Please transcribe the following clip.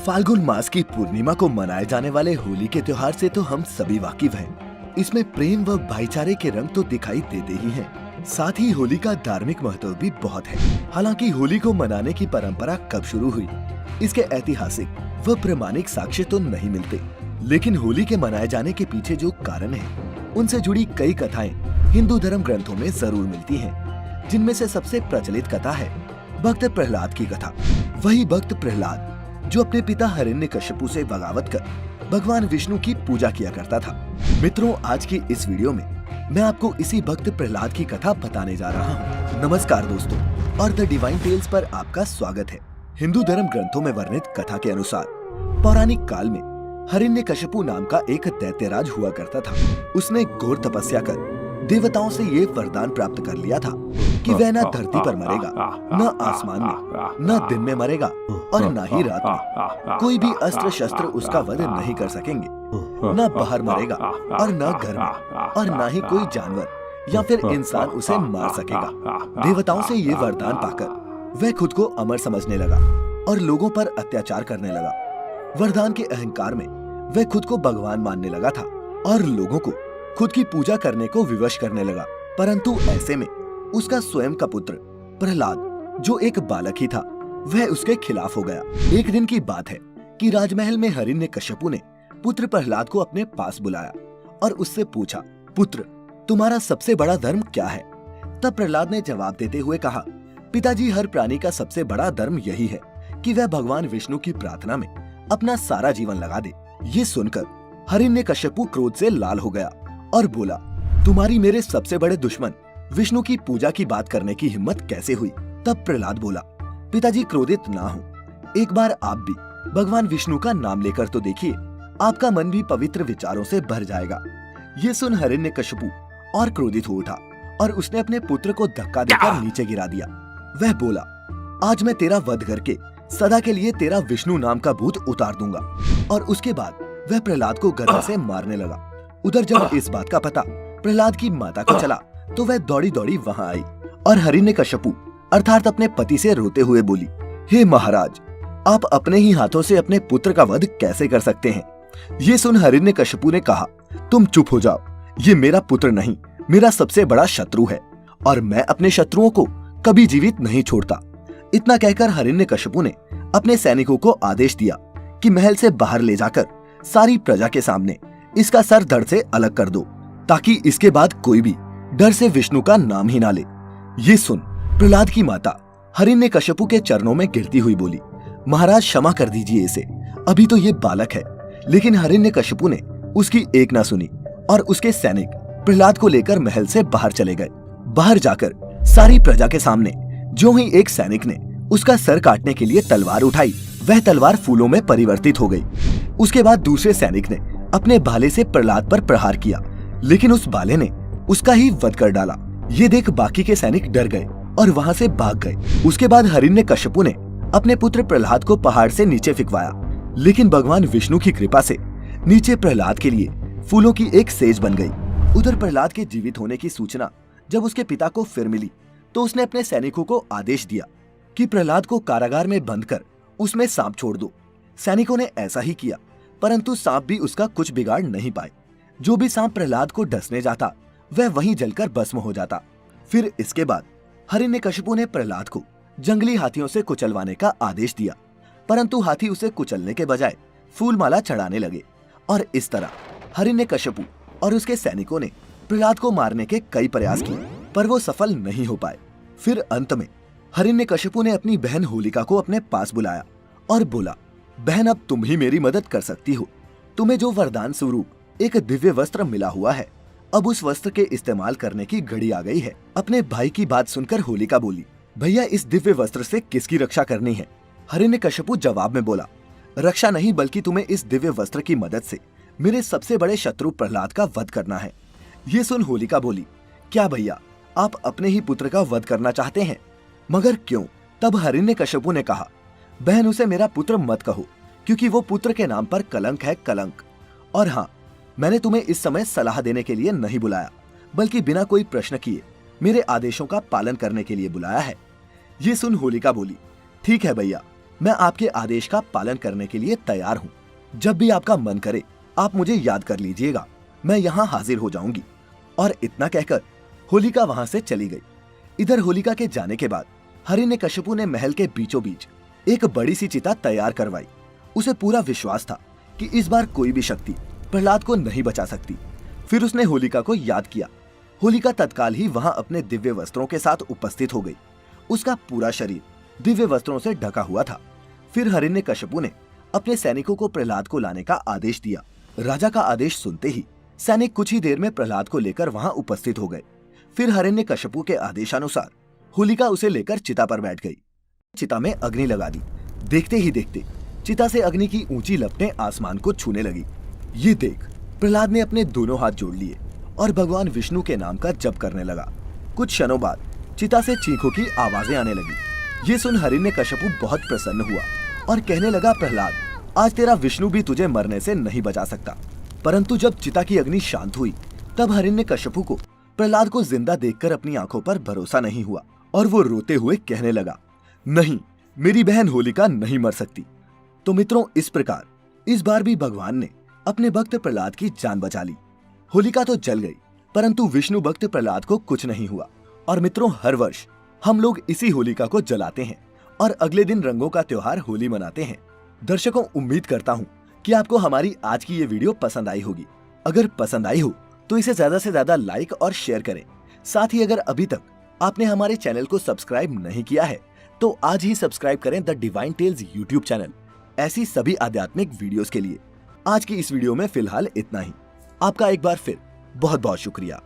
फाल्गुन मास की पूर्णिमा को मनाए जाने वाले होली के त्योहार से तो हम सभी वाकिफ हैं। इसमें प्रेम व भाईचारे के रंग तो दिखाई देते ही हैं। साथ ही होली का धार्मिक महत्व भी बहुत है। हालांकि होली को मनाने की परंपरा कब शुरू हुई, इसके ऐतिहासिक व प्रमाणिक साक्ष्य तो नहीं मिलते, लेकिन होली के मनाए जाने के पीछे जो कारण है, उनसे जुड़ी कई कथाएं हिंदू धर्म ग्रंथों में जरूर मिलती हैं, जिनमें से सबसे प्रचलित कथा है भक्त प्रहलाद की कथा। वही भक्त प्रहलाद जो अपने पिता हिरण्यकश्यपु से बगावत कर भगवान विष्णु की पूजा किया करता था। मित्रों, आज की इस वीडियो में मैं आपको इसी भक्त प्रहलाद की कथा बताने जा रहा हूँ। नमस्कार दोस्तों, और द डिवाइन टेल्स पर आपका स्वागत है। हिंदू धर्म ग्रंथों में वर्णित कथा के अनुसार पौराणिक काल में हिरण्यकश्यपु नाम का एक दैत्यराज हुआ करता था। उसने घोर तपस्या कर देवताओं से ये वरदान प्राप्त कर लिया था कि वह न धरती पर मरेगा, न आसमान में, न दिन में मरेगा और न ही रात में। कोई भी अस्त्र शस्त्र उसका वध नहीं कर सकेंगे। न बाहर मरेगा और न घर में, और न ही कोई जानवर या फिर इंसान उसे मार सकेगा। देवताओं से ये वरदान पाकर वह खुद को अमर समझने लगा और लोगों पर अत्याचार करने लगा। वरदान के अहंकार में वह खुद को भगवान मानने लगा था और लोगों को खुद की पूजा करने को विवश करने लगा। परंतु ऐसे में उसका स्वयं का पुत्र प्रहलाद, जो एक बालक ही था, वह उसके खिलाफ हो गया। एक दिन की बात है कि राजमहल में हिरण्यकश्यपु ने पुत्र प्रहलाद को अपने पास बुलाया और उससे पूछा, पुत्र, तुम्हारा सबसे बड़ा धर्म क्या है? तब प्रहलाद ने जवाब देते हुए कहा, पिताजी, हर प्राणी का सबसे बड़ा धर्म यही है कि वह भगवान विष्णु की प्रार्थना में अपना सारा जीवन लगा दे। ये सुनकर हिरण्यकश्यपु क्रोध से लाल हो गया और बोला, तुम्हारी मेरे सबसे बड़े दुश्मन विष्णु की पूजा की बात करने की हिम्मत कैसे हुई? तब प्रहलाद बोला, पिताजी, क्रोधित ना हो। एक बार आप भी भगवान विष्णु का नाम लेकर तो देखिए, आपका मन भी पवित्र विचारों से भर जाएगा। ये सुन हिरण्यकश्यपु और क्रोधित हो उठा और उसने अपने पुत्र को धक्का देकर नीचे गिरा दिया। वह बोला, आज मैं तेरा वध करके सदा के लिए तेरा विष्णु नाम का भूत उतार दूंगा। और उसके बाद वह प्रहलाद को गर्दन से मारने लगा। उधर जब इस बात का पता प्रहलाद की माता को चला तो वह दौड़ी दौड़ी वहां आई और हिरण्यकश्यपु अर्थात अपने पति से रोते हुए बोली, हे महाराज, आप अपने ही हाथों से अपने पुत्र का वध कैसे कर सकते हैं? ये सुन हिरण्यकश्यपु ने कहा, तुम चुप हो जाओ। ये मेरा पुत्र नहीं, मेरा सबसे बड़ा शत्रु है और मैं अपने शत्रुओं को कभी जीवित नहीं छोड़ता। इतना कहकर हिरण्यकश्यपु ने अपने सैनिकों को आदेश दिया कि महल से बाहर ले जाकर सारी प्रजा के सामने इसका सर धड़ से अलग कर दो, ताकि इसके बाद कोई भी डर से विष्णु का नाम ही ना ले। ये सुन प्रहलाद की माता हिरण्यकश्यपु के चरणों में गिरती हुई बोली, महाराज, क्षमा कर दीजिए इसे, अभी तो ये बालक है। लेकिन हिरण्यकश्यपु ने उसकी एक ना सुनी और उसके सैनिक प्रहलाद को लेकर महल से बाहर चले गए। बाहर जाकर सारी प्रजा के सामने जो ही एक सैनिक ने उसका सर काटने के लिए तलवार उठाई, वह तलवार फूलों में परिवर्तित हो गई। उसके बाद दूसरे सैनिक ने अपने भाले से प्रहलाद पर प्रहार किया, लेकिन उस भाले ने उसका ही वध कर डाला। ये देख बाकी के सैनिक डर गए और वहां से भाग गए। उसके बाद हिरण्यकश्यपु ने अपने पुत्र प्रहलाद को पहाड़ से नीचे फेंकवाया, लेकिन भगवान विष्णु की कृपा से नीचे प्रहलाद के लिए फूलों की एक सेज बन गई। उधर प्रहलाद के जीवित होने की सूचना जब उसके पिता को फिर मिली तो उसने अपने सैनिकों को आदेश दिया कि प्रहलाद को कारागार में बंद कर उसमें सांप छोड़ दो। सैनिकों ने ऐसा ही किया, परंतु सांप भी उसका कुछ बिगाड़ नहीं पाए। जो भी सांप प्रहलाद को डसने जाता वह वहीं जलकर भस्म हो जाता। फिर इसके बाद हिरण्यकश्यपु ने प्रहलाद को जंगली हाथियों से कुचलवाने का आदेश दिया, परंतु हाथी उसे कुचलने के बजाय फूलमाला चढ़ाने लगे और इस तरह हिरण्यकश्यपु और उसके सैनिकों ने प्रहलाद को मारने के कई प्रयास किए, पर वो सफल नहीं हो पाए। फिर अंत में हिरण्यकश्यपु ने अपनी बहन होलिका को अपने पास बुलाया और बोला, बहन, अब तुम ही मेरी मदद कर सकती हो। तुम्हें जो वरदान स्वरूप एक दिव्य वस्त्र मिला हुआ है, अब उस वस्त्र के इस्तेमाल करने की घड़ी आ गई है। अपने भाई की बात सुनकर होलिका बोली, भैया, इस दिव्य वस्त्र से किसकी रक्षा करनी है? हिरण्यकश्यपु जवाब में बोला, रक्षा नहीं, बल्कि तुम्हें इस दिव्य वस्त्र की मदद से मेरे सबसे बड़े शत्रु प्रहलाद का वध करना है। ये सुन होलिका बोली, क्या भैया, आप अपने ही पुत्र का वध करना चाहते हैं? मगर क्यों? तब हिरण्यकश्यपु ने कहा, बहन, उसे मेरा पुत्र मत कहो, क्योंकि वो पुत्र के नाम पर कलंक है, कलंक। और हाँ, मैंने तुम्हें इस समय सलाह देने के लिए नहीं बुलाया, बल्कि बिना कोई प्रश्न किए मेरे आदेशों का पालन करने के लिए बुलाया है। ये सुन होलिका बोली, ठीक है भैया, मैं आपके आदेश का पालन करने के लिए तैयार हूँ। जब भी आपका मन करे आप मुझे याद कर लीजिएगा, मैं यहाँ हाजिर हो जाऊंगी। और इतना कहकर होलिका वहां से चली गई। इधर होलिका के जाने के बाद हिरण्यकशिपु ने महल के बीचों बीच एक बड़ी सी चिता तैयार करवाई। उसे पूरा विश्वास था कि इस बार कोई भी शक्ति प्रहलाद को नहीं बचा सकती। फिर उसने होलिका को याद किया। होलिका तत्काल ही वहां अपने दिव्य वस्त्रों के साथ उपस्थित हो गई। उसका पूरा शरीर दिव्य वस्त्रों से ढका हुआ था। फिर हिरण्यकशिपु ने अपने सैनिकों को प्रहलाद को लाने का आदेश दिया। राजा का आदेश सुनते ही सैनिक कुछ ही देर में प्रहलाद को लेकर वहां उपस्थित हो गए। फिर हिरण्यकशिपु के आदेशानुसार होलिका उसे लेकर चिता पर बैठ गई। चिता में अग्नि लगा दी। देखते ही देखते चिता से अग्नि की ऊंची लपटें आसमान को छूने लगी। ये देख प्रहलाद ने अपने दोनों हाथ जोड़ लिए और भगवान विष्णु के नाम का जप करने लगा। कुछ क्षणों बाद चिता से चीखों की आवाजें आने लगी। ये सुन हिरण्यकशिपु बहुत प्रसन्न हुआ और कहने लगा, प्रहलाद, आज तेरा विष्णु भी तुझे मरने से नहीं बचा सकता। परंतु जब चिता की अग्नि शांत हुई तब हिरण्यकशिपु को प्रहलाद को जिंदा देखकर अपनी आंखों पर भरोसा नहीं हुआ और वो रोते हुए कहने लगा, नहीं, मेरी बहन होलिका नहीं मर सकती। तो मित्रों, इस प्रकार इस बार भी भगवान ने अपने भक्त प्रहलाद की जान बचा ली। होलिका तो जल गई परंतु विष्णु भक्त प्रहलाद को कुछ नहीं हुआ। और मित्रों, हर वर्ष हम लोग इसी होलिका को जलाते हैं और अगले दिन रंगों का त्योहार होली मनाते हैं। दर्शकों, उम्मीद करता हूँ कि आपको हमारी आज की ये वीडियो पसंद आई होगी। अगर पसंद आई हो तो इसे ज्यादा से ज्यादा लाइक और शेयर करें। साथ ही अगर अभी तक आपने हमारे चैनल को सब्सक्राइब नहीं किया है तो आज ही सब्सक्राइब करें the Divine Tales YouTube channel, ऐसी सभी आध्यात्मिक वीडियोस के लिए। आज की इस वीडियो में फिलहाल इतना ही। आपका एक बार फिर बहुत बहुत शुक्रिया।